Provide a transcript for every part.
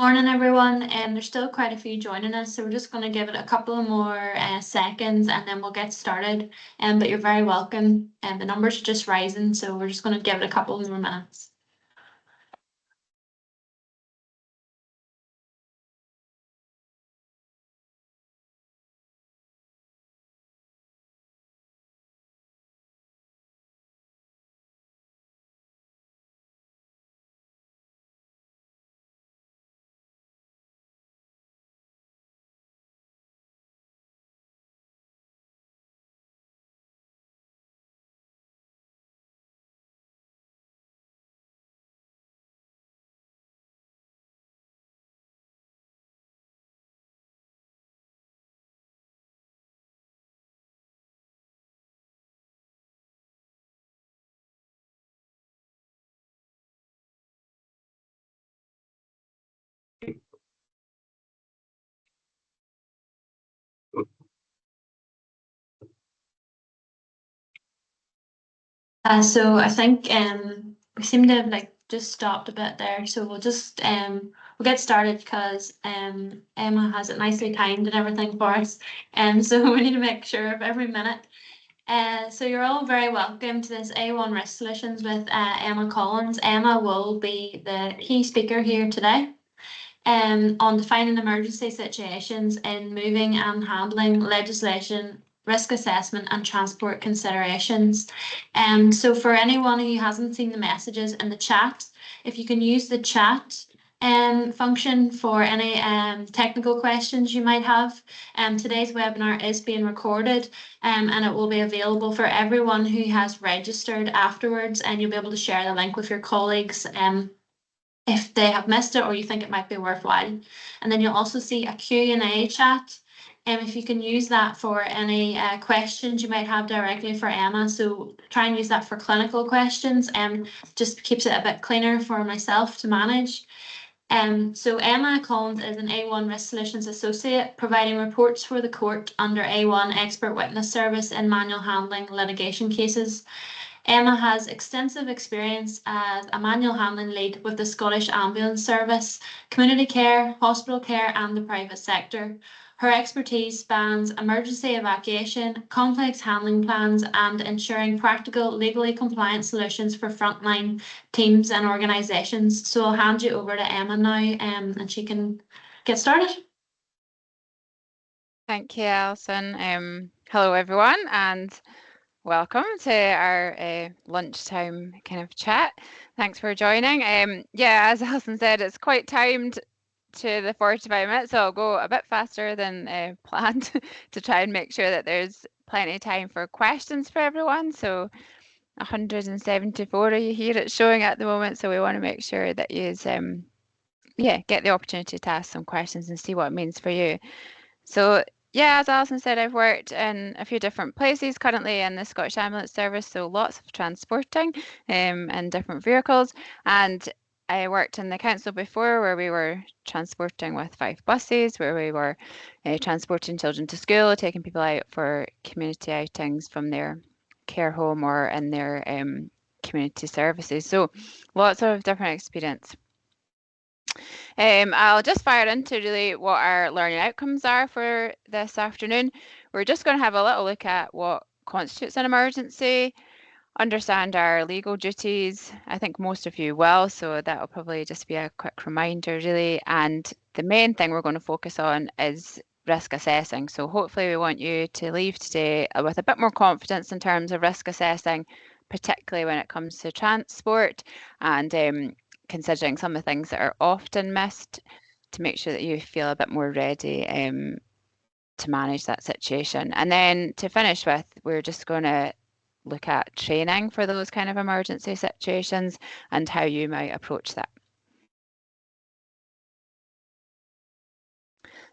Morning, everyone. There's still quite a few joining us, so we're just going to give it a couple of more seconds and then we'll get started. But you're very welcome. And the numbers are just rising, so we're just going to give it a couple more minutes. So I think we seem to have just stopped a bit there, so we'll get started because Emma has it nicely timed and everything for us, and so we need to make sure of every minute. So you're all very welcome to this A1 Risk Solutions with Emma Collins. Emma will be the key speaker here today on defining emergency situations in moving and handling legislation, risk assessment and transport considerations. So for anyone who hasn't seen the messages in the chat, if you can use the chat function for any technical questions you might have. Today's webinar is being recorded and it will be available for everyone who has registered afterwards, and you'll be able to share the link with your colleagues if they have missed it or you think it might be worthwhile. And then you'll also see a Q&A chat. If you can use that for any questions you might have directly for Emma. So try and use that for clinical questions and just keeps it a bit cleaner for myself to manage. So Emma Collins is an A1 Risk Solutions Associate, providing reports for the court under A1 Expert Witness Service in manual handling litigation cases. Emma has extensive experience as a manual handling lead with the Scottish Ambulance Service, community care, hospital care and the private sector. Her expertise spans emergency evacuation, complex handling plans and ensuring practical, legally compliant solutions for frontline teams and organisations. So I'll hand you over to Emma now and she can get started. Thank you, Alison. Hello, everyone, and welcome to our lunchtime kind of chat. Thanks for joining. Yeah, as Alison said, it's quite timed to the 45 minutes, so I'll go a bit faster than planned to try and make sure that there's plenty of time for questions for everyone. So 174 of you here it's showing at the moment, so we want to make sure that you get the opportunity to ask some questions and see what it means for you. So yeah, as Alison said, I've worked in a few different places currently in the Scottish Ambulance Service, so lots of transporting in different vehicles. And I worked in the council before where we were transporting with 5 buses, where we were transporting children to school, taking people out for community outings from their care home or in their community services. So lots of different experience. I'll just fire into really what our learning outcomes are for this afternoon. We're just going to have a little look at what constitutes an emergency, understand our legal duties. I think most of you will, so that'll probably just be a quick reminder really. And the main thing we're going to focus on is risk assessing. So hopefully we want you to leave today with a bit more confidence in terms of risk assessing, particularly when it comes to transport and considering some of the things that are often missed, to make sure that you feel a bit more ready to manage that situation. And then to finish with, we're just going to look at training for those kind of emergency situations and how you might approach that.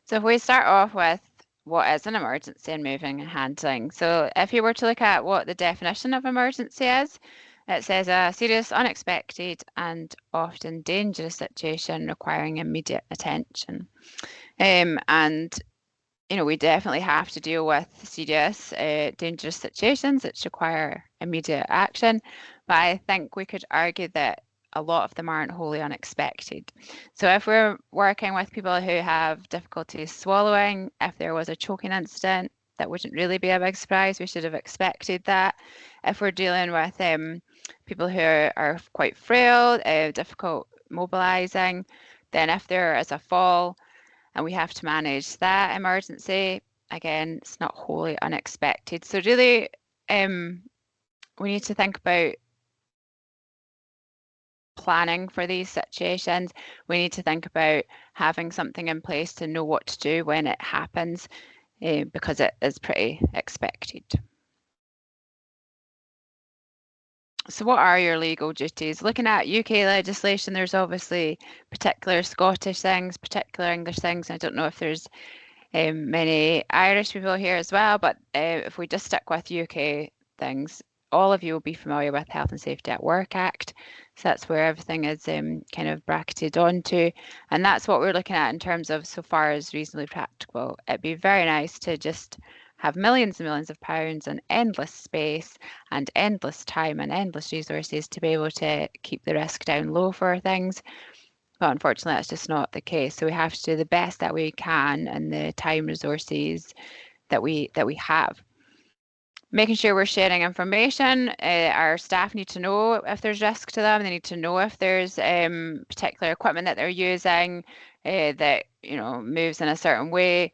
So if we start off with what is an emergency in moving and handling. So if you were to look at what the definition of emergency is, it says a serious, unexpected and often dangerous situation requiring immediate attention. And we definitely have to deal with serious, dangerous situations that require immediate action. But I think we could argue that a lot of them aren't wholly unexpected. So if we're working with people who have difficulty swallowing, if there was a choking incident, that wouldn't really be a big surprise. We should have expected that. If we're dealing with people who are quite frail, difficult mobilizing, then if there is a fall and we have to manage that emergency, again, it's not wholly unexpected. So really, we need to think about planning for these situations. We need to think about having something in place to know what to do when it happens, because it is pretty expected. So what are your legal duties? Looking at UK legislation, there's obviously particular Scottish things, particular English things. I don't know if there's many Irish people here as well, but if we just stick with UK things, all of you will be familiar with Health and Safety at Work Act. So that's where everything is kind of bracketed onto. And that's what we're looking at in terms of so far as reasonably practical. It'd be very nice to just have millions and millions of pounds and endless space and endless time and endless resources to be able to keep the risk down low for things. But unfortunately, that's just not the case. So we have to do the best that we can and the time resources that we have. Making sure we're sharing information. Our staff need to know if there's risk to them. They need to know if there's particular equipment that they're using that moves in a certain way.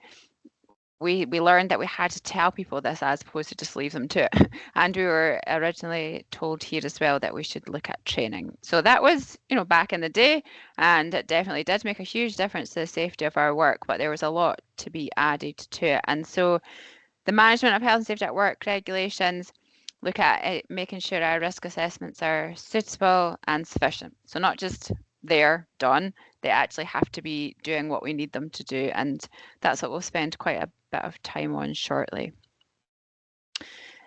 We learned that we had to tell people this as opposed to just leave them to it. And we were originally told here as well that we should look at training. So that was, back in the day, and it definitely did make a huge difference to the safety of our work, but there was a lot to be added to it. And so the management of health and safety at work regulations look at it, making sure our risk assessments are suitable and sufficient. So not just they're done, they actually have to be doing what we need them to do. And that's what we'll spend quite a bit of time on shortly.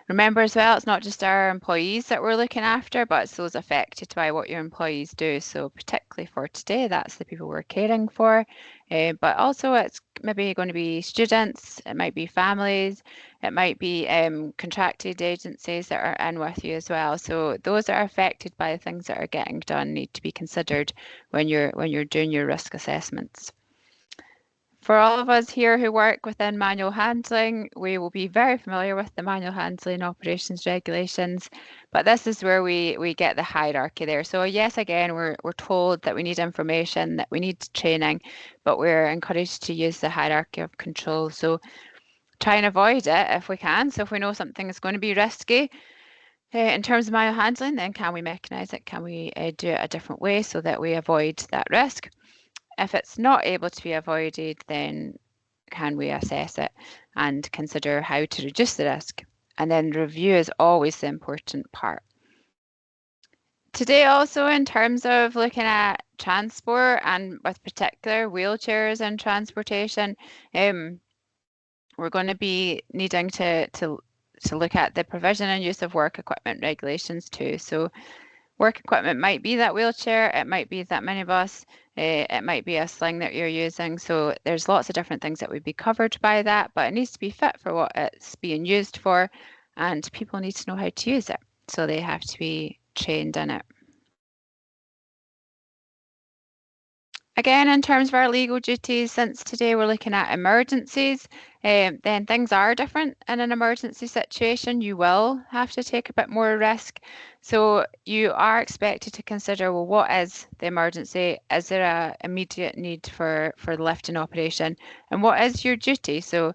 Remember as well, it's not just our employees that we're looking after, but it's those affected by what your employees do. So particularly for today, that's the people we're caring for. But also it's maybe going to be students, it might be families, it might be contracted agencies that are in with you as well. So those that are affected by the things that are getting done need to be considered when you're doing your risk assessments. For all of us here who work within manual handling, we will be very familiar with the manual handling operations regulations, but this is where we get the hierarchy there. So yes, again, we're told that we need information, that we need training, but we're encouraged to use the hierarchy of control. So try and avoid it if we can. So if we know something is going to be risky, in terms of manual handling, then can we mechanise it? Can we do it a different way so that we avoid that risk? If it's not able to be avoided, then can we assess it and consider how to reduce the risk? And then review is always the important part. Today also, in terms of looking at transport and with particular wheelchairs and transportation, we're going to be needing to look at the provision and use of work equipment regulations too. So work equipment might be that wheelchair, it might be that minibus, it might be a sling that you're using. So there's lots of different things that would be covered by that, but it needs to be fit for what it's being used for, and people need to know how to use it. So they have to be trained in it. Again, in terms of our legal duties, since today we're looking at emergencies, then things are different in an emergency situation. You will have to take a bit more risk. So you are expected to consider, well, what is the emergency? Is there an immediate need for the lifting operation? And what is your duty? So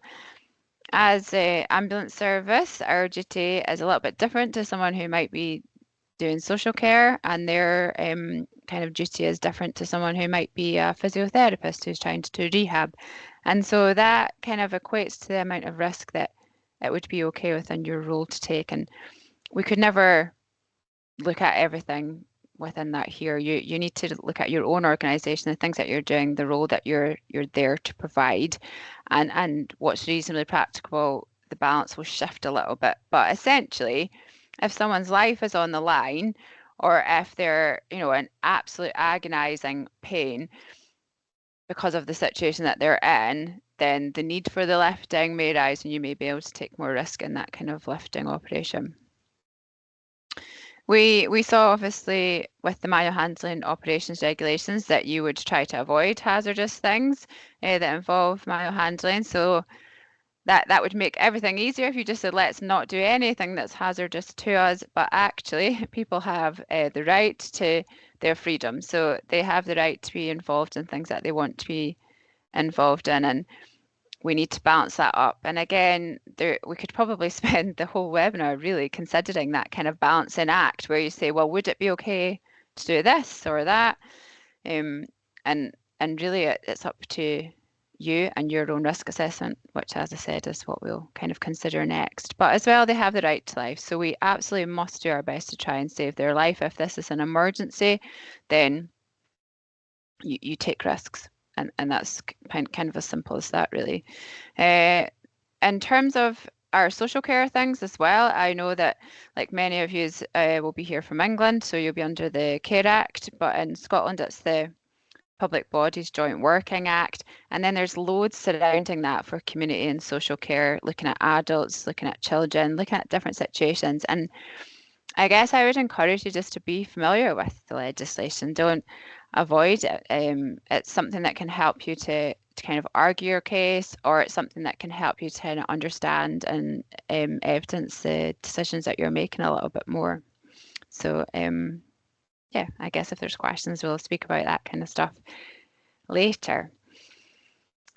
as an ambulance service, our duty is a little bit different to someone who might be doing social care, and their kind of duty is different to someone who might be a physiotherapist who's trying to do rehab. And so that kind of equates to the amount of risk that it would be okay within your role to take. And we could never look at everything within that here. You need to look at your own organisation, the things that you're doing, the role that you're there to provide, and what's reasonably practicable. The balance will shift a little bit, but essentially, if someone's life is on the line, or if they're, in absolute agonizing pain because of the situation that they're in, then the need for the lifting may rise and you may be able to take more risk in that kind of lifting operation. We saw obviously with the manual handling operations regulations that you would try to avoid hazardous things that involve manual handling. So that would make everything easier if you just said, let's not do anything that's hazardous to us. But actually, people have the right to their freedom. So they have the right to be involved in things that they want to be involved in. And we need to balance that up. And again, we could probably spend the whole webinar really considering that kind of balancing act where you say, well, would it be okay to do this or that? And really it's up to you and your own risk assessment, which, as I said, is what we'll kind of consider next. But as well, they have the right to life. So we absolutely must do our best to try and save their life. If this is an emergency, then you take risks. And that's kind of as simple as that, really. In terms of our social care things as well, I know that like many of you will be here from England, so you'll be under the Care Act, but in Scotland it's the Public Bodies Joint Working Act, and then there's loads surrounding that for community and social care, looking at adults, looking at children, looking at different situations. And I guess I would encourage you just to be familiar with the legislation. Don't avoid it. It's something that can help you to kind of argue your case, or it's something that can help you to kind of understand and evidence the decisions that you're making a little bit more. So yeah, I guess if there's questions, we'll speak about that kind of stuff later.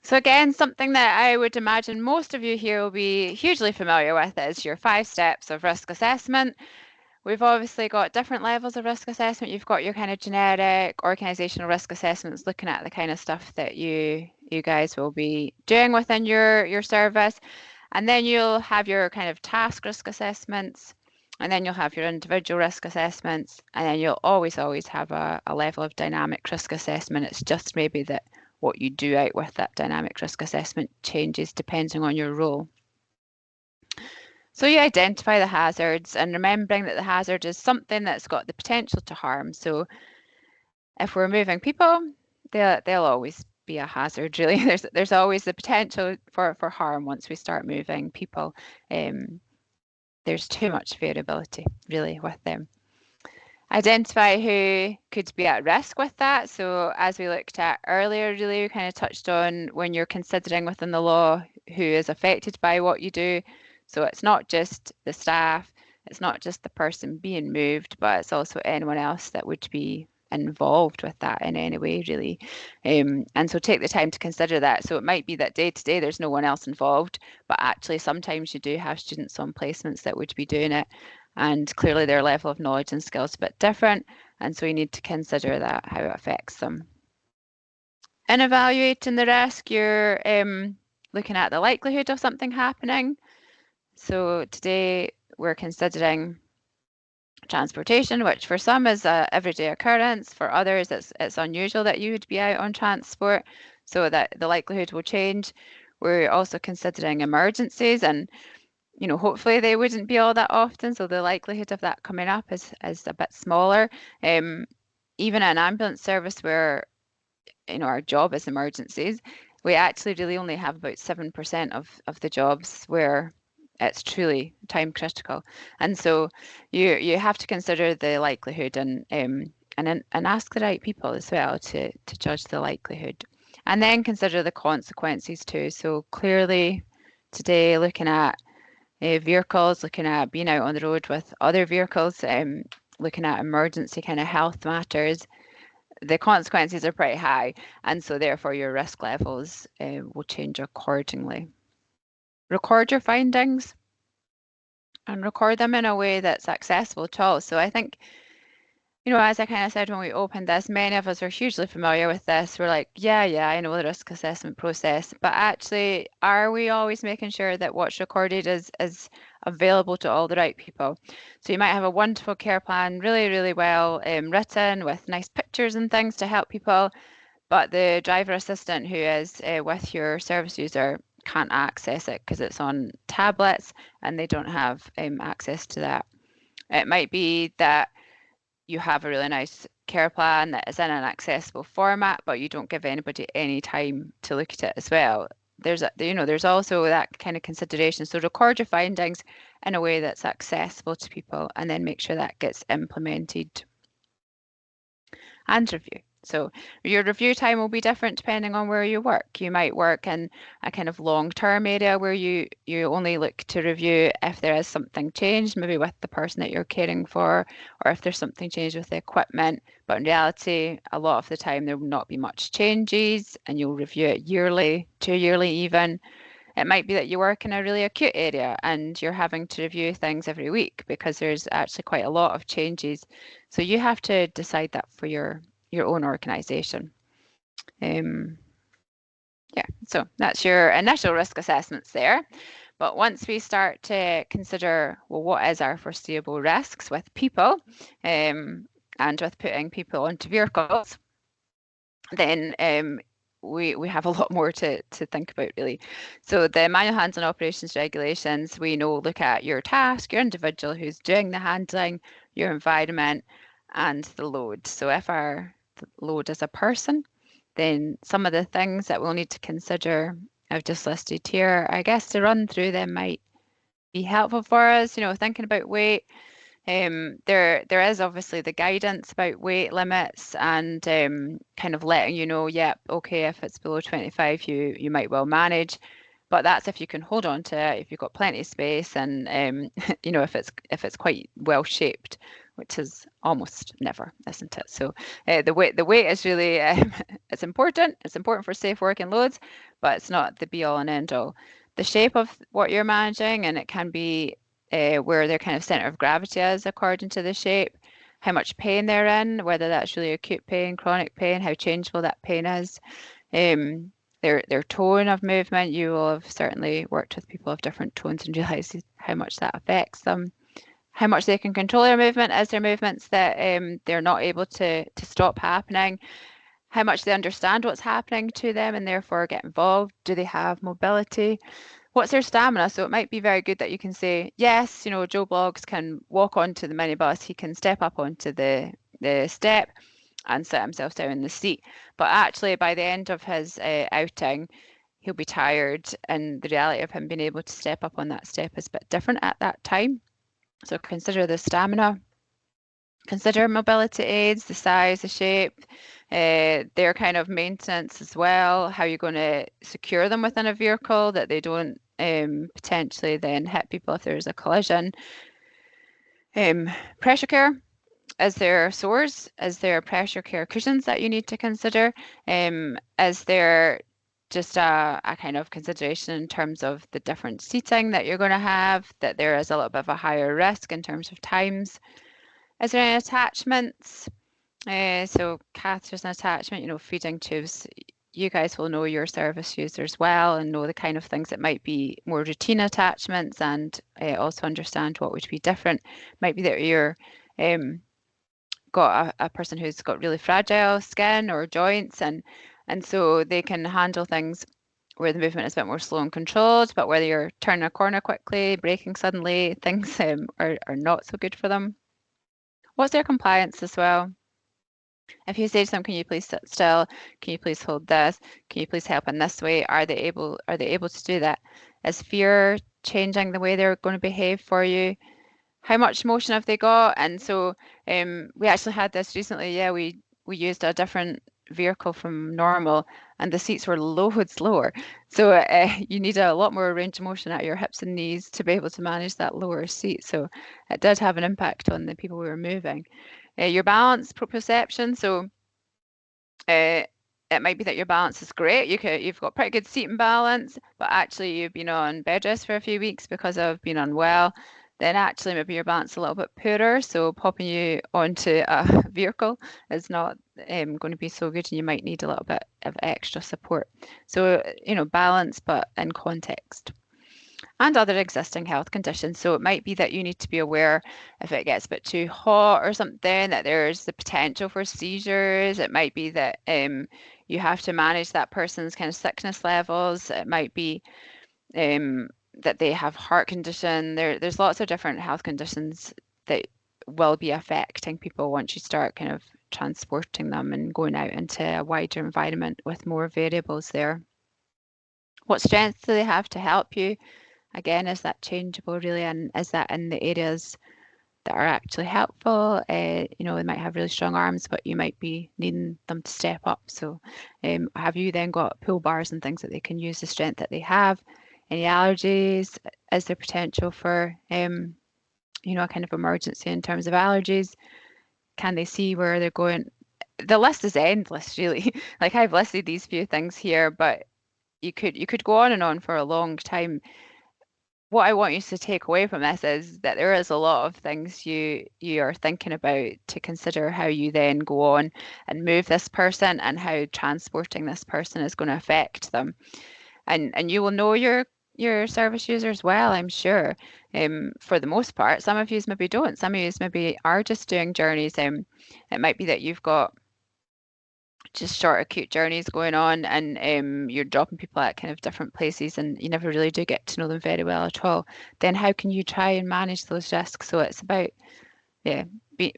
So again, something that I would imagine most of you here will be hugely familiar with is your 5 steps of risk assessment. We've obviously got different levels of risk assessment. You've got your kind of generic organizational risk assessments, looking at the kind of stuff that you guys will be doing within your service. And then you'll have your kind of task risk assessments, and then you'll have your individual risk assessments, and then you'll always have a level of dynamic risk assessment. It's just maybe that what you do out with that dynamic risk assessment changes depending on your role. So you identify the hazards, and remembering that the hazard is something that's got the potential to harm. So if we're moving people, they'll always be a hazard, really. There's always the potential for harm once we start moving people. There's too much variability, really, with them. Identify who could be at risk with that. So as we looked at earlier, really, we kind of touched on when you're considering within the law who is affected by what you do. So it's not just the staff, it's not just the person being moved, but it's also anyone else that would be involved with that in any way, really. And so take the time to consider that. So it might be that day to day there's no one else involved, but actually sometimes you do have students on placements that would be doing it. And clearly their level of knowledge and skills is a bit different. And so we need to consider that, how it affects them. In evaluating the risk, you're looking at the likelihood of something happening. So today we're considering transportation, which for some is a everyday occurrence. For others, it's unusual that you would be out on transport, so that the likelihood will change. We're also considering emergencies, and hopefully they wouldn't be all that often, so the likelihood of that coming up is a bit smaller. Even an ambulance service where our job is emergencies, we actually really only have about 7% of the jobs where it's truly time critical. And so you have to consider the likelihood and ask the right people as well to judge the likelihood. And then consider the consequences too. So clearly today looking at vehicles, looking at being out on the road with other vehicles, looking at emergency kind of health matters, the consequences are pretty high, and so therefore your risk levels will change accordingly. Record your findings and record them in a way that's accessible to all. So I think, as I kind of said when we opened this, many of us are hugely familiar with this. We're like, yeah, I know the risk assessment process, but actually, are we always making sure that what's recorded is available to all the right people? So you might have a wonderful care plan, really, really well written with nice pictures and things to help people, but the driver assistant who is with your service user can't access it because it's on tablets and they don't have access to that. It might be that you have a really nice care plan that is in an accessible format, but you don't give anybody any time to look at it as well. there's also that kind of consideration. So record your findings in a way that's accessible to people, and then make sure that gets implemented. And review. So your review time will be different depending on where you work. You might work in a kind of long-term area where you only look to review if there is something changed, maybe with the person that you're caring for, or if there's something changed with the equipment. But in reality, a lot of the time there will not be much changes, and you'll review it yearly, 2 yearly even. It might be that you work in a really acute area and you're having to review things every week because there's actually quite a lot of changes. So you have to decide that for your own organisation. Yeah, so that's your initial risk assessments there. But once we start to consider, well, what is our foreseeable risks with people and with putting people onto vehicles, then we have a lot more to think about, really. So the manual handling operations regulations, we know, look at your task, your individual who's doing the handling, your environment, and the load. So if our load is a person, then some of the things that we'll need to consider, I've just listed here. I guess to run through them might be helpful for us, thinking about weight. There is obviously the guidance about weight limits and kind of letting you know, yep, okay, if it's below 25, you might well manage, but that's if you can hold on to it, if you've got plenty of space, and if it's quite well shaped, which is almost never, isn't it? So the weight is really it's important. It's important for safe working loads, but it's not the be all and end all. The shape of what you're managing, and it can be where their kind of center of gravity is according to the shape, how much pain they're in, whether that's really acute pain, chronic pain, how changeable that pain is, their tone of movement. You will have certainly worked with people of different tones and realised how much that affects them. How much they can control their movement, is there movements that they're not able to stop happening? How much they understand what's happening to them and therefore get involved? Do they have mobility? What's their stamina? So it might be very good that you can say, yes, Joe Bloggs can walk onto the minibus, he can step up onto the step and sit himself down in the seat. But actually, by the end of his outing, he'll be tired, and the reality of him being able to step up on that step is a bit different at that time. So consider the stamina. Consider mobility aids, the size, the shape, their kind of maintenance as well, how you're going to secure them within a vehicle that they don't potentially then hit people if there's a collision. Pressure care, is there sores? Is there pressure care cushions that you need to consider? Is there just a kind of consideration in terms of the different seating that you're going to have, that there is a little bit of a higher risk in terms of times? Is there any attachments? So catheters and attachment, feeding tubes. You guys will know your service users well and know the kind of things that might be more routine attachments, and also understand what would be different. Might be that you're got a person who's got really fragile skin or joints, and so they can handle things where the movement is a bit more slow and controlled, but whether you're turning a corner quickly, braking suddenly, things are not so good for them. What's their compliance as well? If you say to them, can you please sit still? Can you please hold this? Can you please help in this way? Are they able to do that? Is fear changing the way they're going to behave for you? How much motion have they got? And so we actually had this recently. Yeah, we used a different vehicle from normal, and the seats were loads lower. So you need a lot more range of motion at your hips and knees to be able to manage that lower seat. So it did have an impact on the people we were moving. Your balance proprioception. So it might be that your balance is great. You've got pretty good seating balance, but actually you've been on bed rest for a few weeks because of being unwell. Then actually maybe your balance is a little bit poorer. So popping you onto a vehicle is not going to be so good, and you might need a little bit of extra support. So, balance, but in context. And other existing health conditions. So it might be that you need to be aware if it gets a bit too hot or something, that there's the potential for seizures. It might be that you have to manage that person's kind of sickness levels. It might be that they have heart condition. There's lots of different health conditions that will be affecting people once you start kind of transporting them and going out into a wider environment with more variables there. What strengths do they have to help you? Again, is that changeable really, and is that in the areas that are actually helpful? You know, they might have really strong arms, but you might be needing them to step up. So have you then got pull bars and things that they can use the strength that they have? Any allergies? Is there potential for, you know, a kind of emergency in terms of allergies? Can they see where they're going? The list is endless, really. Like I've listed these few things here, but you could go on and on for a long time. What I want you to take away from this is that there is a lot of things you are thinking about to consider how you then go on and move this person and how transporting this person is going to affect them. And you will know your service users well, I'm sure. For the most part, some of you maybe don't. Some of you maybe are just doing journeys. It might be that you've got just short acute journeys going on, and you're dropping people at kind of different places and you never really do get to know them very well at all. Then how can you try and manage those risks? So it's about, yeah,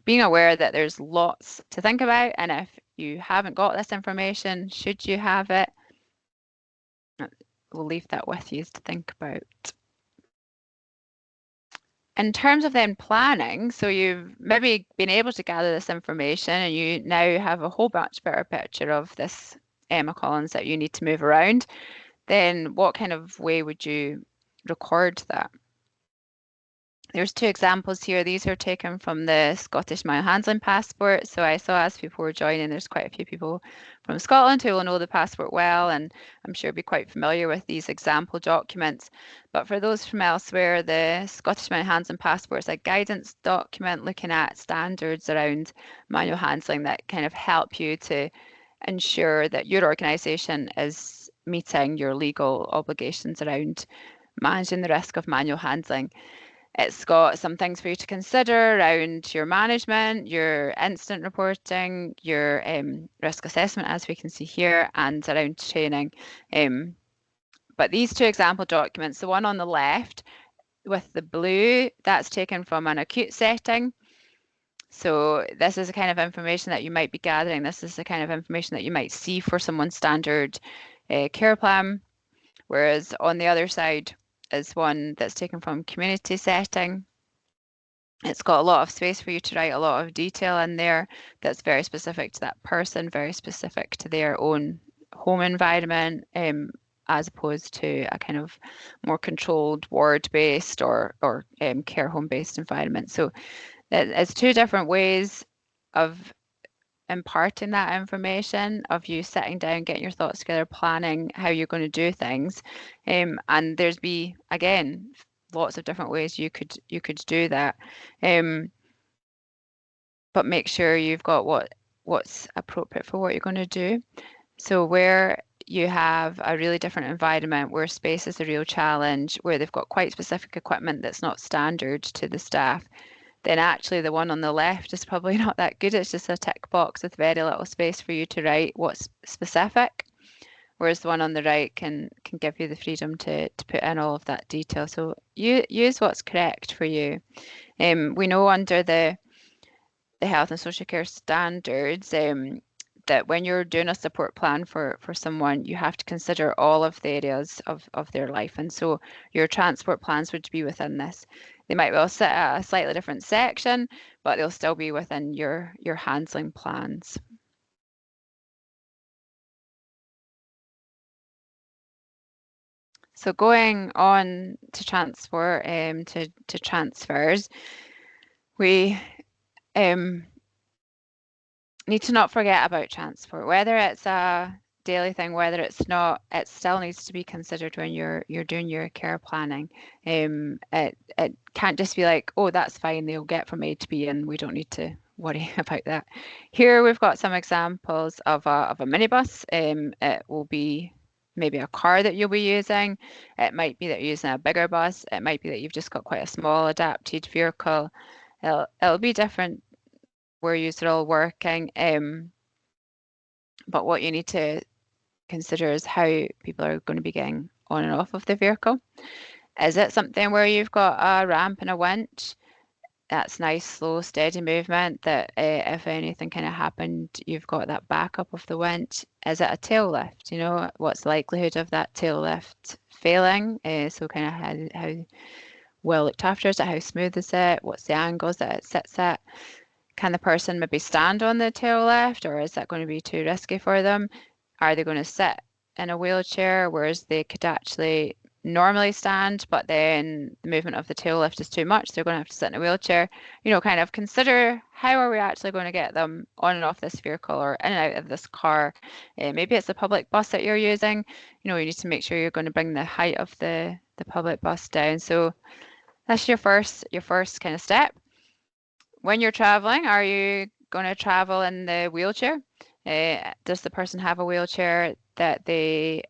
being aware that there's lots to think about, and if you haven't got this information, should you have it, we'll leave that with you to think about. In terms of then planning, so you've maybe been able to gather this information and you now have a whole much better picture of this Emma Collins that you need to move around, then what kind of way would you record that? There's two examples here. These are taken from the Scottish Manual Handling Passport. So I saw as people were joining, there's quite a few people from Scotland who will know the passport well, and I'm sure be quite familiar with these example documents. But for those from elsewhere, the Scottish Manual Handling Passport is a guidance document looking at standards around manual handling that kind of help you to ensure that your organisation is meeting your legal obligations around managing the risk of manual handling. It's got some things for you to consider around your management, your incident reporting, your risk assessment, as we can see here, and around training. But these two example documents, the one on the left with the blue, that's taken from an acute setting. So this is the kind of information that you might be gathering. This is the kind of information that you might see for someone's standard care plan. Whereas on the other side is one that's taken from community setting. It's got a lot of space for you to write a lot of detail in there that's very specific to that person, very specific to their own home environment, as opposed to a kind of more controlled ward-based or care home-based environment. So it's two different ways of imparting that information, of you sitting down, getting your thoughts together, planning how you're going to do things. And there's again, lots of different ways you could do that. But make sure you've got what's appropriate for what you're going to do. So where you have a really different environment, where space is a real challenge, where they've got quite specific equipment that's not standard to the staff, then actually the one on the left is probably not that good. It's just a tick box with very little space for you to write what's specific, whereas the one on the right can give you the freedom to put in all of that detail. So you use what's correct for you. We know under the health and social care standards that when you're doing a support plan for someone, you have to consider all of the areas of their life. And so your transport plans would be within this. They might well sit at a slightly different section, but they'll still be within your handling plans. So going on to transport, to transfers, we need to not forget about transport, whether it's a daily thing, whether it's not, it still needs to be considered when you're doing your care planning. It can't just be like, oh, that's fine, they'll get from A to B and we don't need to worry about that. Here we've got some examples of a minibus. It will be maybe a car that you'll be using. It might be that you're using a bigger bus. It might be that you've just got quite a small adapted vehicle. It'll be different where you're all working. But what you need to consider is how people are going to be getting on and off of the vehicle. Is it something where you've got a ramp and a winch? that's nice, slow, steady movement that if anything kind of happened, you've got that backup of the winch. Is it a tail lift? You know, what's the likelihood of that tail lift failing? So kind of how well looked after is it? How smooth is it? What's the angles that it sits at? Can the person maybe stand on the tail lift, or is that going to be too risky for them? Are they going to sit in a wheelchair, whereas they could actually normally stand, but then the movement of the tail lift is too much, they're going to have to sit in a wheelchair? You know, kind of consider how are we actually going to get them on and off this vehicle or in and out of this car. Maybe it's a public bus that you're using. You know, you need to make sure you're going to bring the height of the public bus down. So that's your first kind of step. When you're traveling, are you going to travel in the wheelchair? Does the person have a wheelchair that they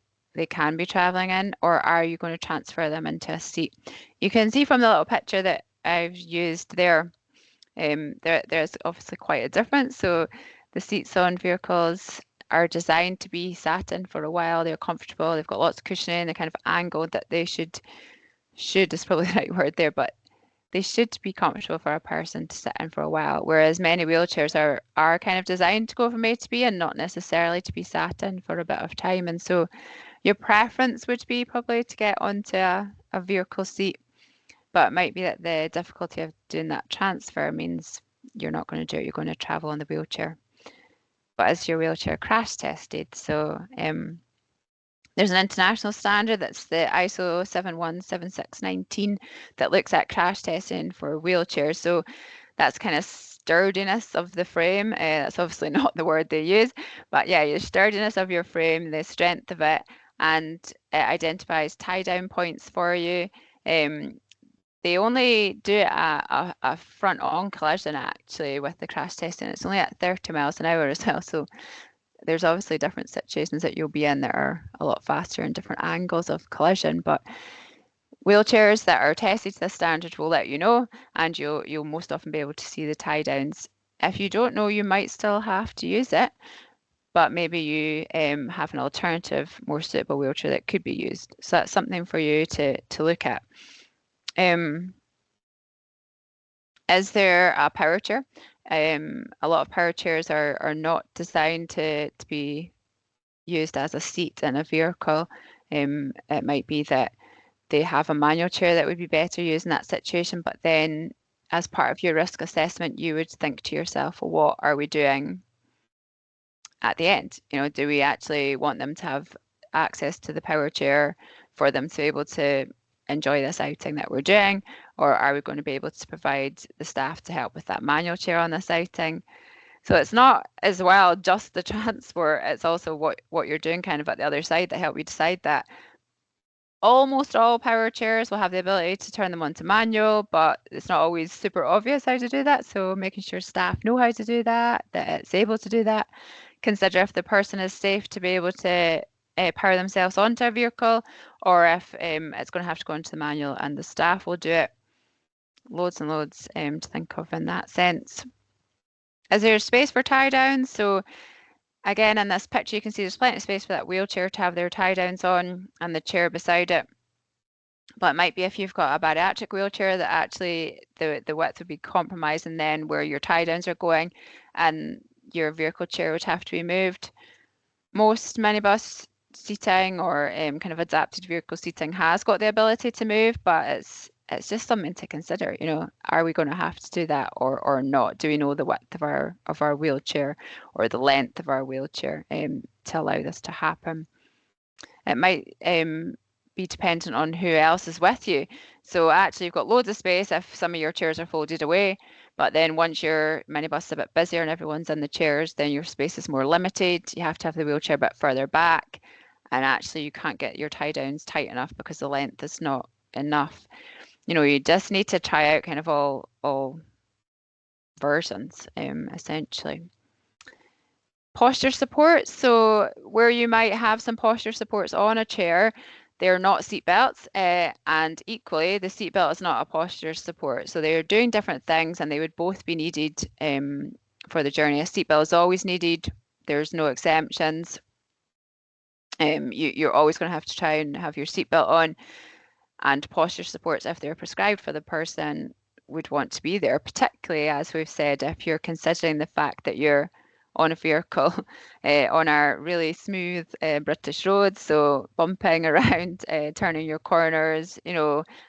can be traveling in, or are you going to transfer them into a seat? You can see from the little picture that I've used there, there's obviously quite a difference. So the seats on vehicles are designed to be sat in for a while. They're comfortable. They've got lots of cushioning. They're kind of angled that they should is probably the right word there, but they should be comfortable for a person to sit in for a while, whereas many wheelchairs are kind of designed to go from A to B and not necessarily to be sat in for a bit of time. And so your preference would be probably to get onto a vehicle seat, but it might be that the difficulty of doing that transfer means you're not going to do it, you're going to travel in the wheelchair. But is your wheelchair crash tested? So there's an international standard that's the ISO 717619 that looks at crash testing for wheelchairs. So that's kind of sturdiness of the frame. That's obviously not the word they use, but yeah, the sturdiness of your frame, the strength of it, and it identifies tie down points for you. They only do a front on collision actually with the crash testing. It's only at 30 miles an hour as well. So there's obviously different situations that you'll be in that are a lot faster and different angles of collision, but wheelchairs that are tested to this standard will let you know, and you'll most often be able to see the tie downs. If you don't know, you might still have to use it, but maybe you have an alternative, more suitable wheelchair that could be used. So that's something for you to look at. Is there a power chair? A lot of power chairs are not designed to be used as a seat in a vehicle. It might be that they have a manual chair that would be better used in that situation, but then as part of your risk assessment, you would think to yourself, well, what are we doing at the end? You know, do we actually want them to have access to the power chair for them to be able to enjoy this outing that we're doing, or are we going to be able to provide the staff to help with that manual chair on this outing? So it's not as well just the transport, it's also what you're doing kind of at the other side that help you decide that. Almost all power chairs will have the ability to turn them onto manual, but it's not always super obvious how to do that. So making sure staff know how to do that, that it's able to do that. Consider if the person is safe to be able to power themselves onto a vehicle, or if it's going to have to go into the manual and the staff will do it. Loads and loads to think of in that sense. Is there space for tie downs? So again, in this picture, you can see there's plenty of space for that wheelchair to have their tie downs on and the chair beside it. But it might be if you've got a bariatric wheelchair that actually the width would be compromised, and then where your tie downs are going and your vehicle chair would have to be moved. Most minibus seating or kind of adapted vehicle seating has got the ability to move, but it's just something to consider. You know, are we going to have to do that or not? Do we know the width of our wheelchair or the length of our wheelchair to allow this to happen? It might be dependent on who else is with you. So actually you've got loads of space if some of your chairs are folded away, but then once your minibus is a bit busier and everyone's in the chairs, then your space is more limited. You have to have the wheelchair a bit further back, and actually you can't get your tie downs tight enough because the length is not enough. You know, you just need to try out kind of all versions, essentially. Posture support. So where you might have some posture supports on a chair, they're not seat belts, and equally the seat belt is not a posture support. So they're doing different things, and they would both be needed for the journey. A seat belt is always needed. There's no exemptions. You're always going to have to try and have your seat belt on, and posture supports, if they're prescribed for the person, would want to be there, particularly as we've said, if you're considering the fact that you're on a vehicle on our really smooth British roads, so bumping around, turning your corners,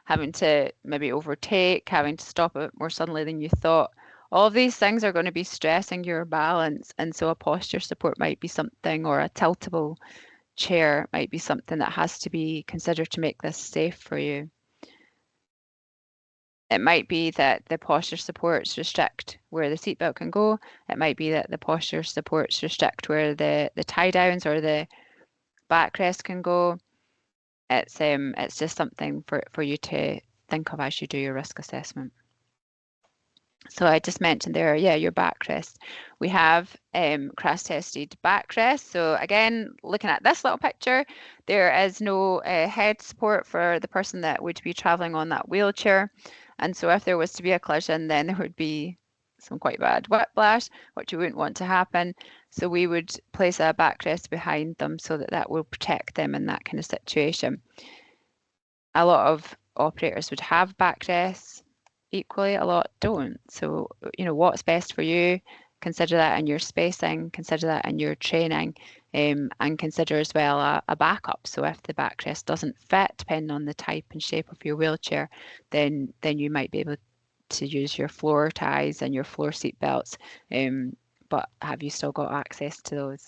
having to maybe overtake, having to stop a bit more suddenly than you thought. All of these things are going to be stressing your balance, and so a posture support might be something, or a tiltable chair might be something that has to be considered to make this safe for you. It might be that the posture supports restrict where the seatbelt can go. It might be that the posture supports restrict where the tie downs or the backrest can go. It's just something for you to think of as you do your risk assessment. So I just mentioned there, yeah, your backrest. We have crash tested backrest. So again, looking at this little picture, there is no head support for the person that would be traveling on that wheelchair. And so if there was to be a collision, then there would be some quite bad whiplash, which you wouldn't want to happen. So we would place a backrest behind them so that that will protect them in that kind of situation. A lot of operators would have backrests. Equally, a lot don't. So, what's best for you, consider that in your spacing, consider that in your training, and consider as well a backup. So if the backrest doesn't fit, depending on the type and shape of your wheelchair, then you might be able to use your floor ties and your floor seat belts. But have you still got access to those?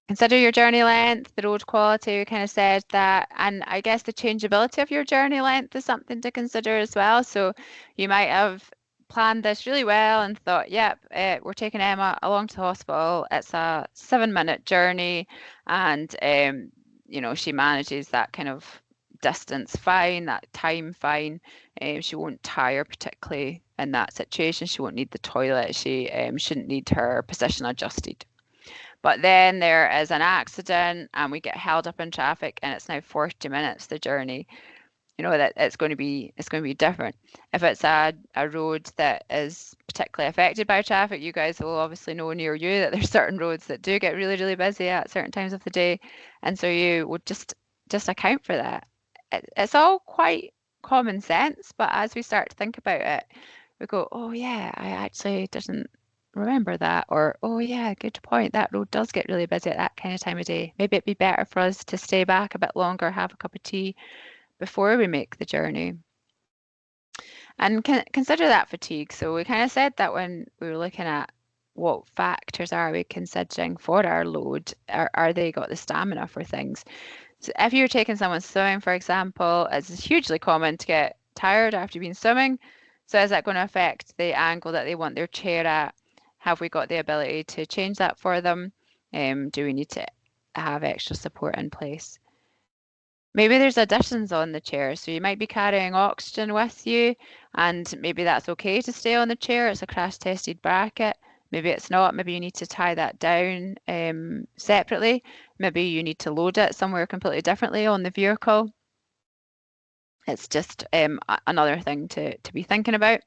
Consider your journey length, the road quality, we kind of said that, and I guess the changeability of your journey length is something to consider as well. So you might have planned this really well and thought, yep, we're taking Emma along to the hospital. It's a 7-minute journey, and she manages that kind of distance fine, that time fine. She won't tire particularly in that situation. She won't need the toilet. She shouldn't need her position adjusted. But then there is an accident and we get held up in traffic and it's now 40 minutes the journey. That it's going to be different. If it's a road that is particularly affected by traffic, you guys will obviously know near you that there's certain roads that do get really, really busy at certain times of the day. And so you would just account for that. It's all quite common sense, but as we start to think about it, we go, oh yeah, I actually didn't remember that, or oh yeah, good point, that road does get really busy at that kind of time of day. Maybe it'd be better for us to stay back a bit longer, have a cup of tea before we make the journey. And consider that fatigue. So we kind of said that when we were looking at what factors are we considering for our load, are they got the stamina for things? So if you're taking someone swimming, for example, it's hugely common to get tired after you've been swimming. So is that going to affect the angle that they want their chair at? Have we got the ability to change that for them? Do we need to have extra support in place? Maybe there's additions on the chair, so you might be carrying oxygen with you, and maybe that's okay to stay on the chair. It's a crash tested bracket. Maybe it's not. Maybe you need to tie that down separately. Maybe you need to load it somewhere completely differently on the vehicle. It's just another thing to be thinking about.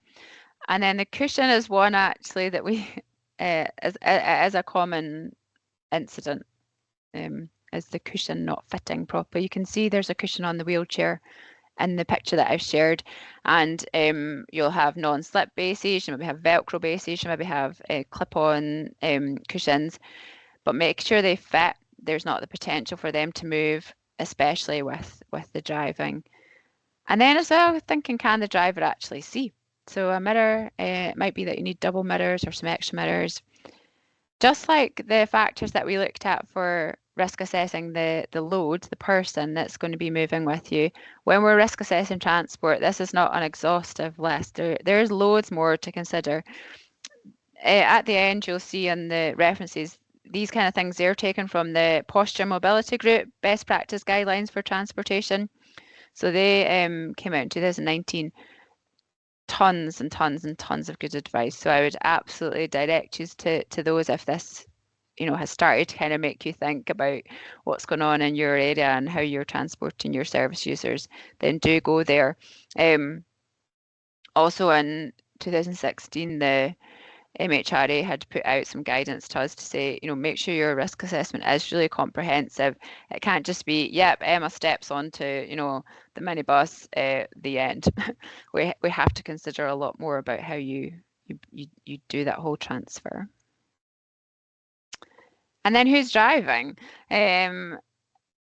And then the cushion is one actually that we is a common incident. Is the cushion not fitting properly? You can see there's a cushion on the wheelchair in the picture that I've shared, and you'll have non-slip bases, you maybe have Velcro bases, you maybe have clip-on cushions, but make sure they fit. There's not the potential for them to move, especially with the driving. And then as well, thinking, can the driver actually see? So a mirror, it might be that you need double mirrors or some extra mirrors. Just like the factors that we looked at for risk assessing the load, the person that's going to be moving with you, when we're risk assessing transport, this is not an exhaustive list. There's loads more to consider. At the end, you'll see in the references, these kind of things, they're taken from the Posture Mobility Group Best Practice Guidelines for Transportation. So they came out in 2019. Tons and tons and tons of good advice. So I would absolutely direct you to those if this, has started to kind of make you think about what's going on in your area and how you're transporting your service users, then do go there. Also in 2016, the MHRA had put out some guidance to us to say, make sure your risk assessment is really comprehensive. It can't just be, yep, Emma steps onto, the minibus, the end. we have to consider a lot more about how you do that whole transfer. And then who's driving?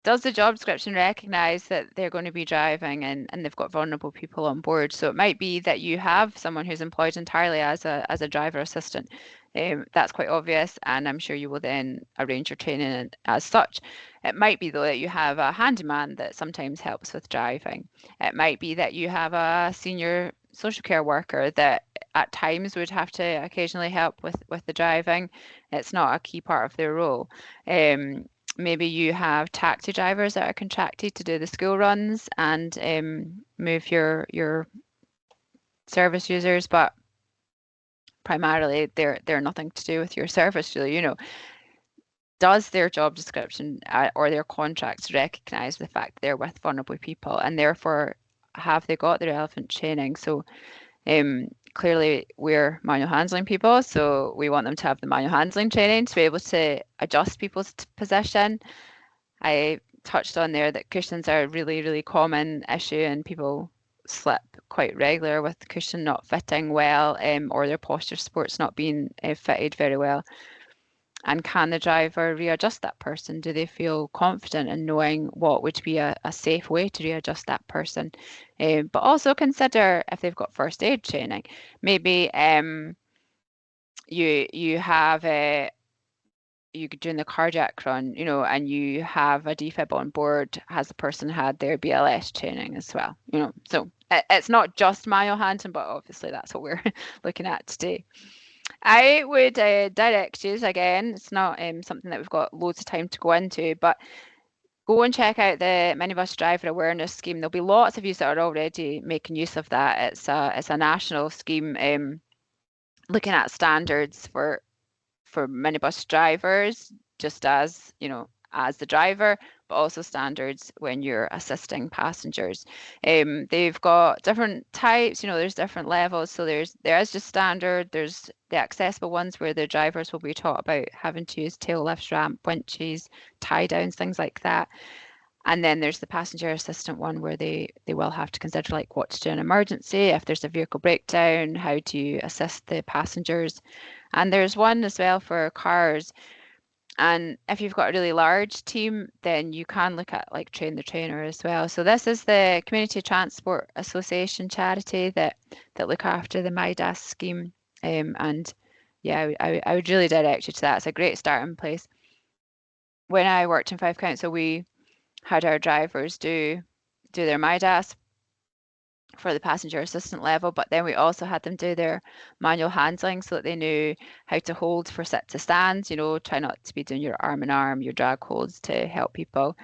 Does the job description recognise that they're going to be driving and they've got vulnerable people on board? So it might be that you have someone who's employed entirely as a driver assistant. That's quite obvious, and I'm sure you will then arrange your training as such. It might be, though, that you have a handyman that sometimes helps with driving. It might be that you have a senior social care worker that at times would have to occasionally help with the driving. It's not a key part of their role. Maybe you have taxi drivers that are contracted to do the school runs and move your service users, but primarily they're nothing to do with your service. Really, does their job description or their contracts recognise the fact they're with vulnerable people, and therefore have they got the relevant training? So clearly we're manual handling people, so we want them to have the manual handling training to be able to adjust people's position. I touched on there that cushions are a really, really common issue, and people slip quite regular with the cushion not fitting well, or their posture supports not being fitted very well. And can the driver readjust that person? Do they feel confident in knowing what would be a safe way to readjust that person? But also consider if they've got first aid training. Maybe you have you're doing the cardiac run, and you have a defib on board. Has the person had their BLS training as well? So it's not just manual handling, but obviously that's what we're looking at today. I would direct you, again, it's not something that we've got loads of time to go into, but go and check out the minibus driver awareness scheme. There'll be lots of you that are already making use of that. It's a national scheme looking at standards for minibus drivers, just as as the driver, but also standards when you're assisting passengers. They've got different types, there's different levels. So there is just standard, there's the accessible ones where the drivers will be taught about having to use tail lifts, ramp, winches, tie downs, things like that. And then there's the passenger assistant one where they will have to consider like what to do in an emergency, if there's a vehicle breakdown, how to assist the passengers. And there's one as well for cars. And if you've got a really large team, then you can look at like train the trainer as well. So this is the Community Transport Association charity that look after the MIDAS scheme. And yeah, I would really direct you to that. It's a great starting place. When I worked in Fife Council, we had our drivers do their MIDAS for the passenger assistant level, but then we also had them do their manual handling so that they knew how to hold for sit to stand, try not to be doing your arm in arm, your drag holds to help people.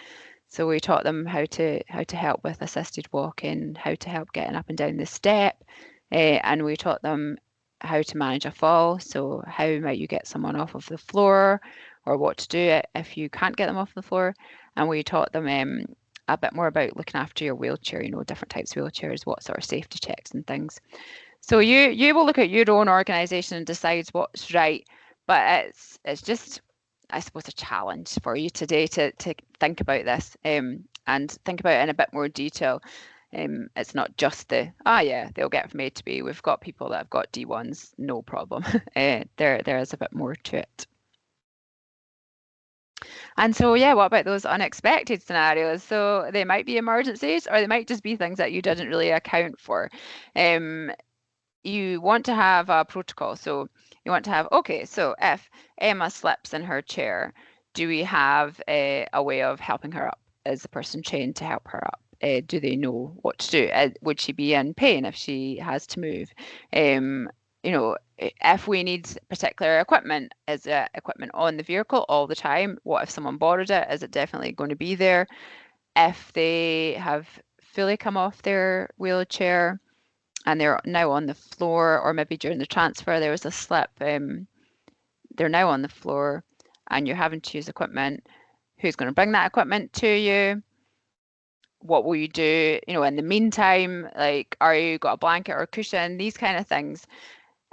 So we taught them how to help with assisted walking, how to help getting up and down the step, and we taught them how to manage a fall. So how might you get someone off of the floor, or what to do if you can't get them off the floor. And we taught them a bit more about looking after your wheelchair, different types of wheelchairs, what sort of safety checks and things. So you will look at your own organisation and decide what's right, but it's just, I suppose, a challenge for you today to think about this and think about it in a bit more detail. It's not just they'll get from A to B. We've got people that have got D1s, no problem. There is a bit more to it. And so, yeah, what about those unexpected scenarios? So they might be emergencies, or they might just be things that you didn't really account for. You want to have a protocol. So you want to have, okay, so if Emma slips in her chair, do we have a way of helping her up? Is the person trained to help her up? Do they know what to do? Would she be in pain if she has to move? If we need particular equipment, is the equipment on the vehicle all the time? What if someone borrowed it? Is it definitely going to be there? If they have fully come off their wheelchair and they're now on the floor, or maybe during the transfer there was a slip, they're now on the floor and you're having to use equipment, who's going to bring that equipment to you? What will you do, in the meantime? Like, are you got a blanket or a cushion? These kind of things.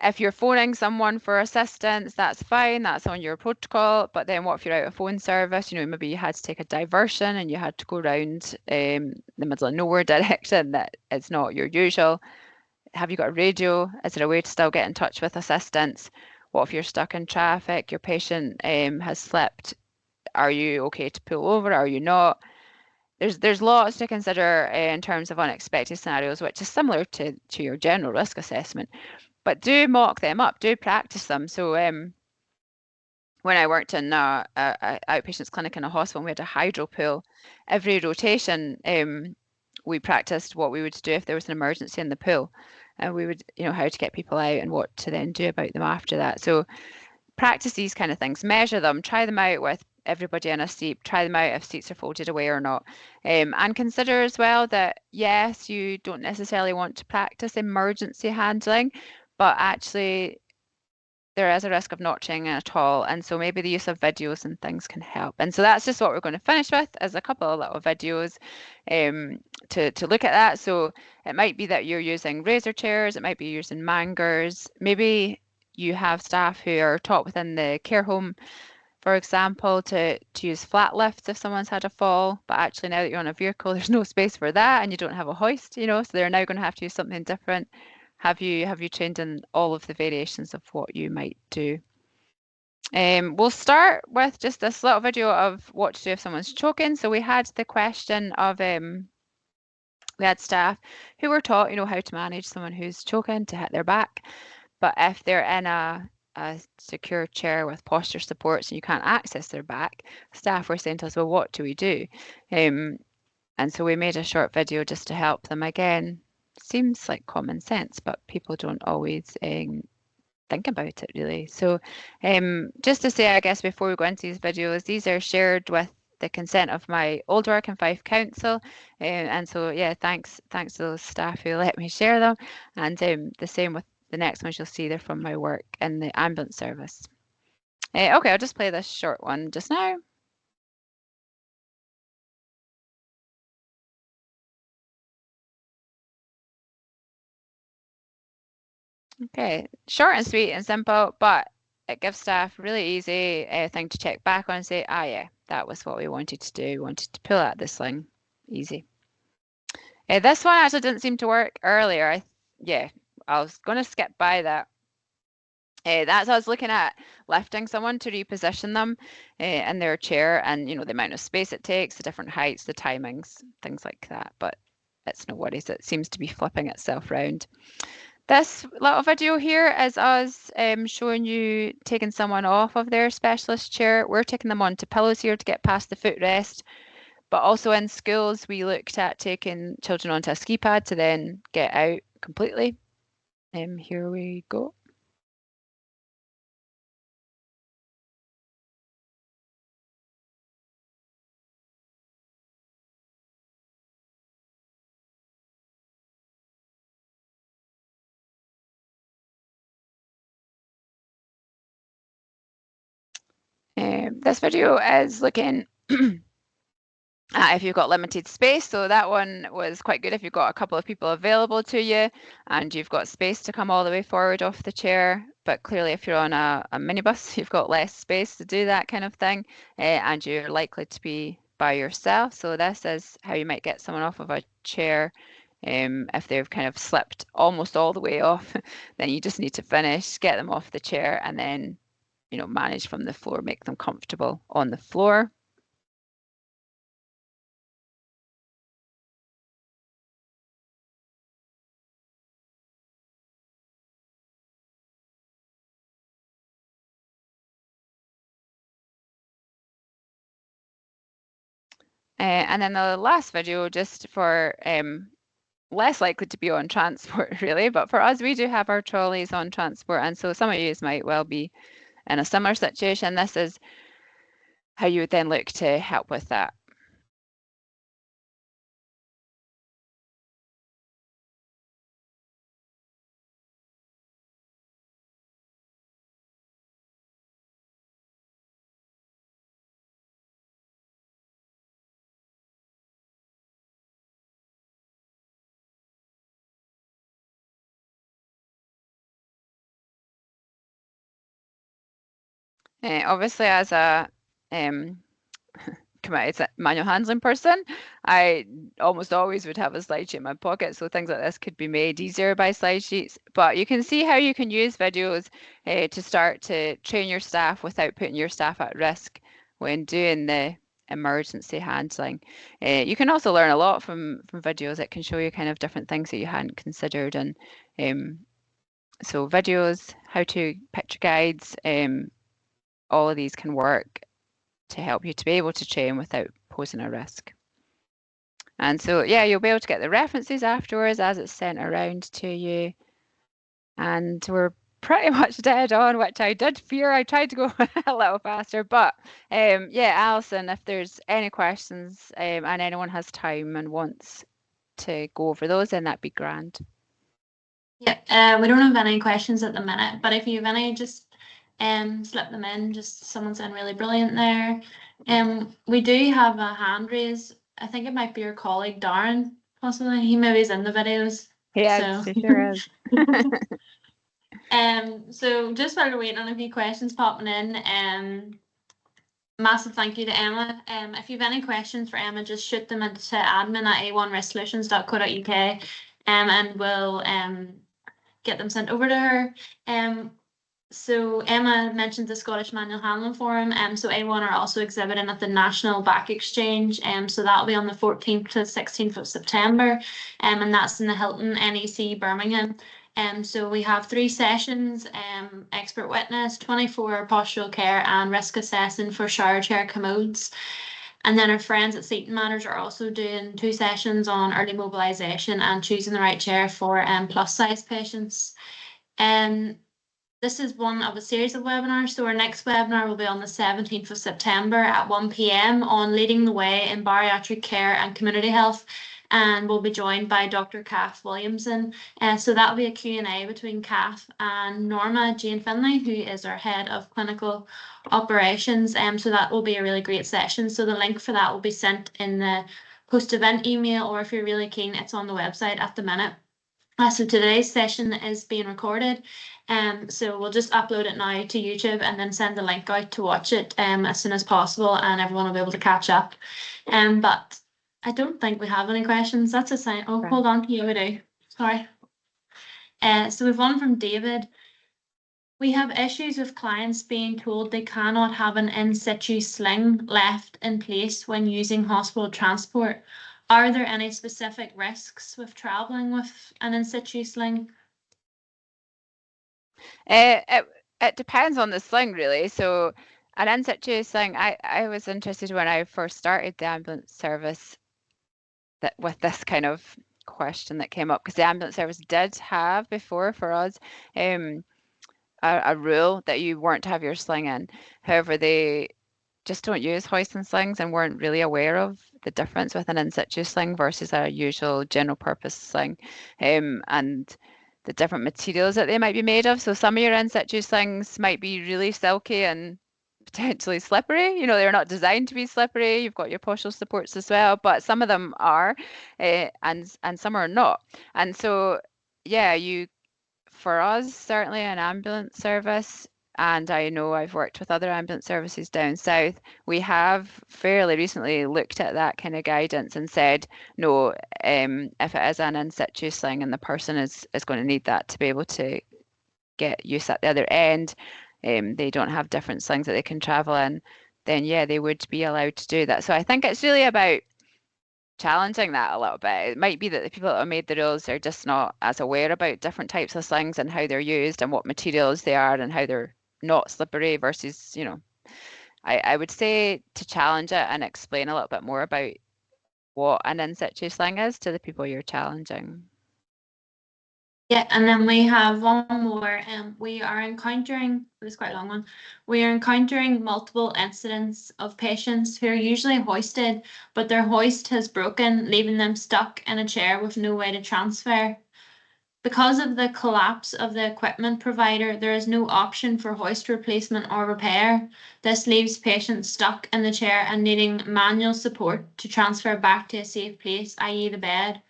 If you're phoning someone for assistance, that's fine, that's on your protocol. But then what if you're out of phone service? Maybe you had to take a diversion and you had to go around the middle of nowhere direction that it's not your usual. Have you got a radio? Is there a way to still get in touch with assistance? What if you're stuck in traffic? Your patient has slipped. Are you okay to pull over? Are you not? There's lots to consider in terms of unexpected scenarios, which is similar to your general risk assessment. But do mock them up, do practice them. So when I worked in a outpatients clinic in a hospital, and we had a hydro pool. Every rotation, we practiced what we would do if there was an emergency in the pool, and we would, how to get people out and what to then do about them after that. So practice these kind of things, measure them, try them out with everybody in a seat, try them out if seats are folded away or not. And consider as well that yes, you don't necessarily want to practice emergency handling, but actually there is a risk of not checking at all. And so maybe the use of videos and things can help. And so that's just what we're going to finish with is a couple of little videos to look at that. So it might be that you're using razor chairs, it might be using mangers, maybe you have staff who are taught within the care home, for example, to use flat lifts if someone's had a fall, but actually now that you're on a vehicle, there's no space for that and you don't have a hoist, so they're now going to have to use something different. Have you trained in all of the variations of what you might do? We'll start with just this little video of what to do if someone's choking. So we had the question of we had staff who were taught, how to manage someone who's choking to hit their back. But if they're in a secure chair with posture supports and you can't access their back, staff were saying to us, well, what do we do? And so we made a short video just to help them. Again, seems like common sense, but people don't always think about it really. So just to say, I guess, before we go into these videos, these are shared with the consent of my old work and Fife Council. And so, yeah, thanks to those staff who let me share them. And the same with the next ones you'll see, they're from my work in the ambulance service. Okay, I'll just play this short one just now. Okay, short and sweet and simple, but it gives staff really easy thing to check back on and say, yeah, that was what we wanted to do. We wanted to pull out the sling. Easy. This one actually didn't seem to work earlier. I was going to skip by that. That's I was looking at lifting someone to reposition them in their chair and, the amount of space it takes, the different heights, the timings, things like that. But it's no worries. It seems to be flipping itself round. This little video here is us showing you taking someone off of their specialist chair. We're taking them onto pillows here to get past the footrest. But also in schools, we looked at taking children onto a ski pad to then get out completely. Here we go. This video is looking if you've got limited space. So that one was quite good if you've got a couple of people available to you and you've got space to come all the way forward off the chair. But clearly if you're on a minibus, you've got less space to do that kind of thing and you're likely to be by yourself. So this is how you might get someone off of a chair. If they've kind of slipped almost all the way off, then you just need to finish, get them off the chair and then manage from the floor, make them comfortable on the floor. And then the last video, just for less likely to be on transport, really, but for us, we do have our trolleys on transport, and so some of you might well be in a similar situation. This is how you would then look to help with that. Obviously, as a committed manual handling person, I almost always would have a slide sheet in my pocket, so things like this could be made easier by slide sheets. But you can see how you can use videos to start to train your staff without putting your staff at risk when doing the emergency handling. You can also learn a lot from videos that can show you kind of different things that you hadn't considered, and so videos, how to picture guides, all of these can work to help you to be able to train without posing a risk. And so, yeah, you'll be able to get the references afterwards as it's sent around to you. And we're pretty much dead on, which I did fear. I tried to go a little faster, but yeah, Alison, if there's any questions and anyone has time and wants to go over those, then that'd be grand. Yeah, we don't have any questions at the minute, but if you have any, just slip them in. Just someone's in really brilliant there. We do have a hand raise. I think it might be your colleague Darren, possibly. He maybe is in the videos. Yes, So he sure is. so just while we're waiting on a few questions popping in, massive thank you to Emma. If you have any questions for Emma, just shoot them into admin@a1risksolutions.co.uk, and we'll get them sent over to her. So Emma mentioned the Scottish Manual Handling Forum, so A1 are also exhibiting at the National Back Exchange, so that'll be on the 14th to 16th of September, and that's in the Hilton NEC Birmingham. So we have 3 sessions, expert witness, 24 postural care and risk assessing for shower chair commodes. And then our friends at Seating Matters are also doing 2 sessions on early mobilisation and choosing the right chair for plus size patients. This is one of a series of webinars. So our next webinar will be on the 17th of September at 1 p.m. on leading the way in bariatric care and community health. And we'll be joined by Dr. Kath Williamson. So that'll be a Q&A between Kath and Norma Jane Finlay, who is our head of clinical operations. So that will be a really great session. So the link for that will be sent in the post-event email, or if you're really keen, it's on the website at the minute. So today's session is being recorded, so we'll just upload it now to YouTube and then send the link out to watch it as soon as possible, and everyone will be able to catch up. But I don't think we have any questions. That's a sign. Oh, hold on. Yeah, we do. Sorry. So we've one from David. We have issues with clients being told they cannot have an in situ sling left in place when using hospital transport. Are there any specific risks with traveling with an in situ sling? It depends on the sling, really. So an in situ sling, I was interested when I first started the ambulance service that with this kind of question that came up, because the ambulance service did have before for us a rule that you weren't to have your sling in. However, they just don't use hoist and slings and weren't really aware of the difference with an in situ sling versus a usual general purpose sling, and the different materials that they might be made of. So some of your in situ slings might be really silky and potentially slippery. You know, they're not designed to be slippery. You've got your postural supports as well, but some of them are, and some are not. And so, yeah, for us, certainly an ambulance service, and I know I've worked with other ambulance services down south, we have fairly recently looked at that kind of guidance and said, no, if it is an in situ sling and the person is going to need that to be able to get use at the other end, they don't have different slings that they can travel in, then yeah, they would be allowed to do that. So I think it's really about challenging that a little bit. It might be that the people that have made the rules are just not as aware about different types of slings and how they're used and what materials they are and how they're not slippery versus, you know, I would say to challenge it and explain a little bit more about what an in situ sling is to the people you're challenging. Yeah, and then we have one more. We are encountering, this is quite a long one. We are encountering multiple incidents of patients who are usually hoisted, but their hoist has broken, leaving them stuck in a chair with no way to transfer. Because of the collapse of the equipment provider, there is no option for hoist replacement or repair. This leaves patients stuck in the chair and needing manual support to transfer back to a safe place, i.e. the bed.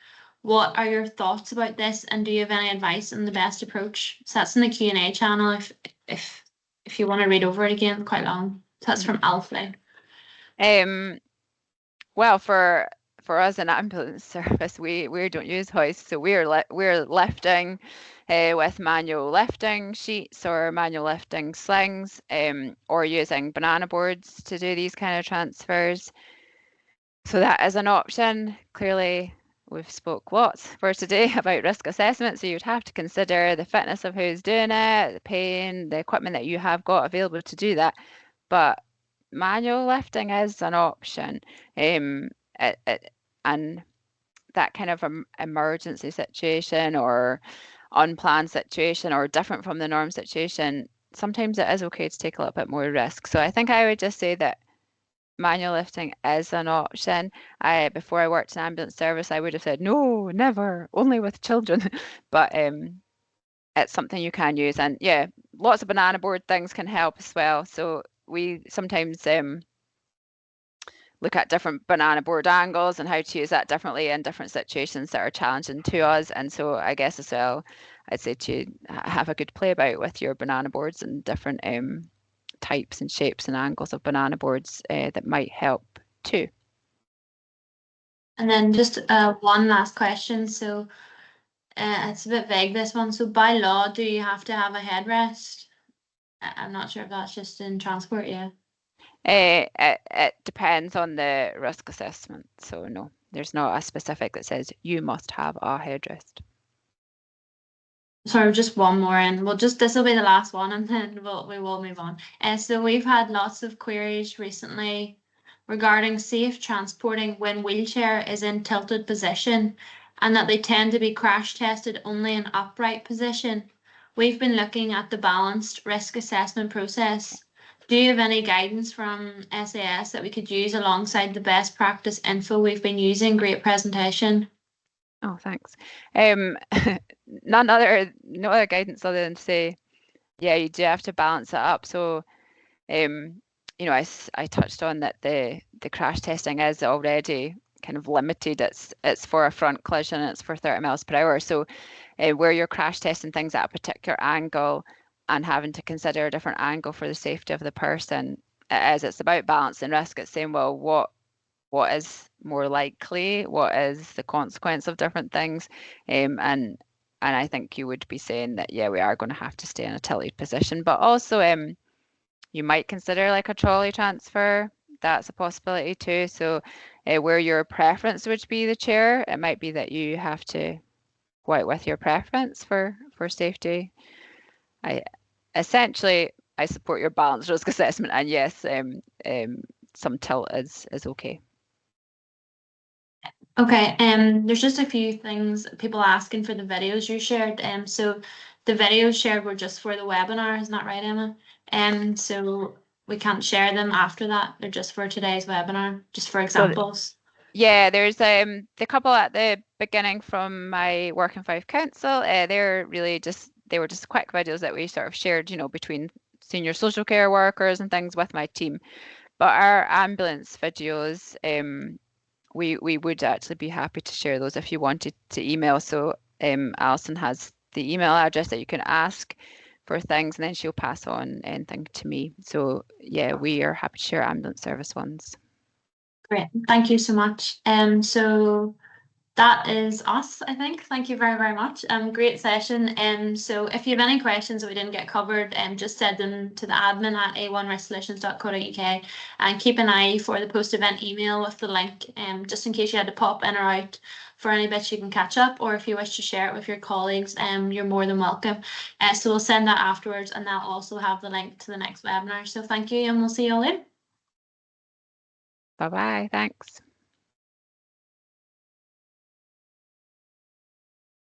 What are your thoughts about this, and do you have any advice on the best approach? So that's in the Q&A channel if if you want to read over it again, quite long. So that's from Alfie. Well, for us in ambulance service, we don't use hoists, so we're lifting with manual lifting sheets or manual lifting slings, or using banana boards to do these kind of transfers. So that is an option. Clearly, we've spoke lots for today about risk assessment, so you'd have to consider the fitness of who's doing it, the pain, the equipment that you have got available to do that. But manual lifting is an option. And that kind of emergency situation or unplanned situation or different from the norm situation, sometimes it is okay to take a little bit more risk. So I think I would just say that manual lifting is an option. Before I worked in ambulance service, I would have said no, never, only with children. But it's something you can use, and yeah, lots of banana board things can help as well. So we sometimes look at different banana board angles and how to use that differently in different situations that are challenging to us. And so I guess as well, I'd say to have a good play about with your banana boards and different types and shapes and angles of banana boards that might help too. And then just one last question. So it's a bit vague, this one. So by law, do you have to have a headrest? I'm not sure if that's just in transport, yeah. It depends on the risk assessment. So no, there's not a specific that says you must have a headrest. Sorry, just one more, and this will be the last one, and then we will move on. So we've had lots of queries recently regarding safe transporting when wheelchair is in tilted position, and that they tend to be crash tested only in upright position. We've been looking at the balanced risk assessment process. Do you have any guidance from SAS that we could use alongside the best practice info we've been using? Great presentation. Oh, thanks. No other guidance other than to say, yeah, you do have to balance it up. So, I touched on that the crash testing is already kind of limited. It's for a front collision, it's for 30 miles per hour. So, where you're crash testing things at a particular angle and having to consider a different angle for the safety of the person, it's about balancing risk. It's saying, well, what is more likely, what is the consequence of different things, and I think you would be saying that yeah, we are going to have to stay in a tilted position, but also you might consider like a trolley transfer. That's a possibility too. So where your preference would be the chair, it might be that you have to go out with your preference for safety. Essentially I support your balanced risk assessment, and yes, some tilt is okay. Okay, there's just a few things people asking for the videos you shared. So the videos shared were just for the webinar, isn't that right, Emma? So we can't share them after that. They're just for today's webinar, just for examples. Yeah, there's the couple at the beginning from my Working Five Council. They were just quick videos that we sort of shared, between senior social care workers and things with my team. But our ambulance videos, we would actually be happy to share those if you wanted to email. So Alison has the email address that you can ask for things, and then she'll pass on anything to me. So yeah, we are happy to share ambulance service ones. Great, thank you so much. So that is us, I think. Thank you very, very much. Great session. So if you have any questions that we didn't get covered, just send them to the admin at a1resolutions.co.uk, and keep an eye for the post-event email with the link, just in case you had to pop in or out for any bits you can catch up, or if you wish to share it with your colleagues, you're more than welcome. So we'll send that afterwards, and they'll also have the link to the next webinar. So thank you, and we'll see you all later. Bye-bye. Thanks.